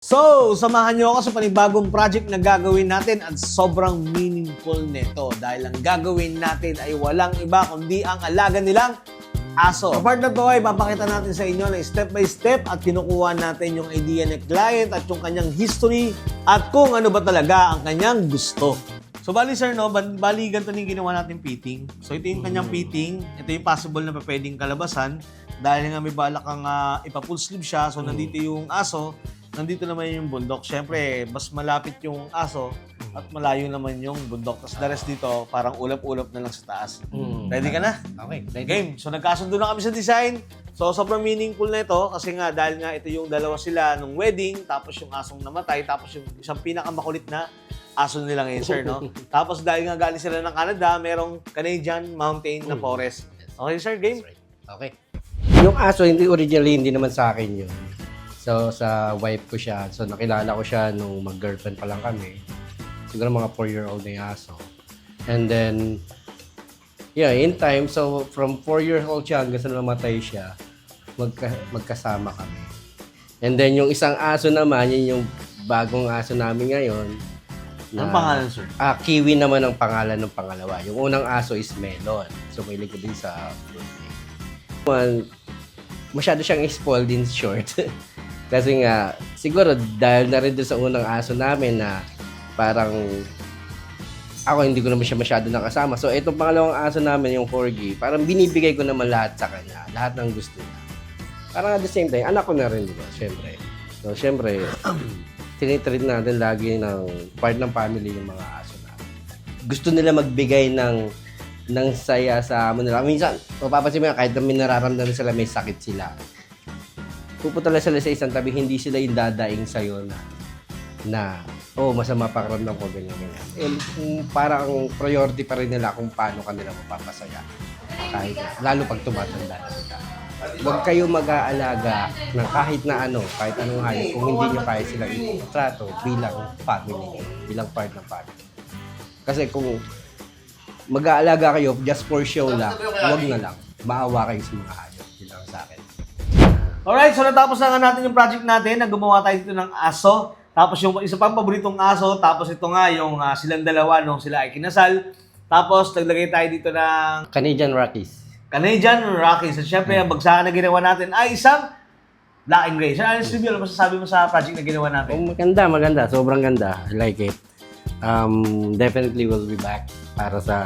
So, samahan niyo ako sa panibagong project na gagawin natin at sobrang meaningful nito dahil ang gagawin natin ay walang iba kundi ang alaga nilang aso. Sa part na to ay papakita natin sa inyo na step by step at kinukuha natin yung idea ng client at yung kanyang history at kung ano ba talaga ang kanyang gusto. So, bali sir, no? Bali ganito yung ginawa natin fitting. So, ito yung kanyang fitting. Ito yung possible na pwedeng kalabasan dahil nga may balak kang ipa-full sleeve siya. So, nandito yung aso. Nandito naman yung bundok. Siyempre, mas malapit yung aso at malayo naman yung bundok. Tapos the rest dito, parang ulap-ulap na lang sa taas. Ready ka na? Okay, ready. Game. So, nagkasundo na kami sa design. So, sobrang meaningful na ito kasi nga, dahil nga ito yung dalawa sila nung wedding, tapos yung asong namatay, tapos yung isang pinakamakulit na aso nila ngayon, sir, no? Tapos dahil nga galing sila ng Canada, merong Canadian mountain na forest. Okay, sir, game? Okay. Yung aso, hindi naman sa akin yun. So, sa wife ko siya. So, nakilala ko siya nung mag-girlfriend pa lang kami. Siguro mga 4-year-old na yung aso. And then, yeah, in time, so from 4-year-old siya hanggang sa namatay siya, magkasama kami. And then, yung isang aso naman, yun yung bagong aso namin ngayon. Anong pangalan, sir? Kiwi naman ang pangalan ng pangalawa. Yung unang aso is Melon. So, may ko din sa birthday. Masyado siyang spoiled in short. Kasi nga, siguro dahil na rin doon sa unang aso namin na parang ako hindi ko naman siya masyado nakasama. So, itong pangalawang aso namin, yung Corgi, parang binibigay ko naman lahat sa kanya. Lahat ng gusto niya. Parang at the same time, anak ko na rin, di ba? Siyempre. So, siyempre, tinitreat natin lagi ng part ng family yung mga aso namin. Gusto nila magbigay ng saya sa amo nila. Minsan, mapapansin mo yan, kahit na may nararamdaman sila, may sakit sila. Pupunta lang sila sa isang tabi, hindi sila yung dadaing sa'yo masama pakiramdam ko, ganyan. Parang priority pa rin nila kung paano kanila mapapasaya. Kahit, lalo pag tumatanda na sila. Huwag kayo mag-aalaga ng kahit na kahit anong hayop, kung hindi nyo kaya silang itrato bilang family, bilang part ng family. Kasi kung mag-aalaga kayo just for show lang, huwag na lang. Maawa kayo sa mga hayop. Yun lang sa akin. Alright, so natapos na nga natin yung project natin. Naggumawa tayo dito ng aso. Tapos yung isa pang paboritong aso. Tapos ito nga yung silang dalawa nung sila ay kinasal. Tapos naglagay tayo dito ng Canadian Rockies. Canadian Rockies. At syempre, ang bagsakan na ginawa natin ay isang Black and Gray. Sir, Alice Review, ano masasabi mo sa project na ginawa natin? Maganda. Sobrang ganda. I like it. Definitely will be back para sa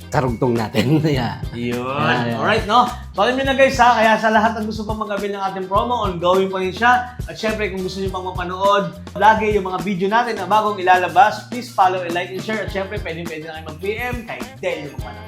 karugtong natin. Yeah. Yun. Yeah. Alright, no? So, alam nyo na guys, kaya sa lahat ng gusto pang mag-avail ng ating promo, ongoing pa rin siya. At syempre, kung gusto nyo pang mapanood, lagi yung mga video natin na bagong ilalabas, please follow and like and share. At syempre, pwede na kayo mag-PM kay Del yung mga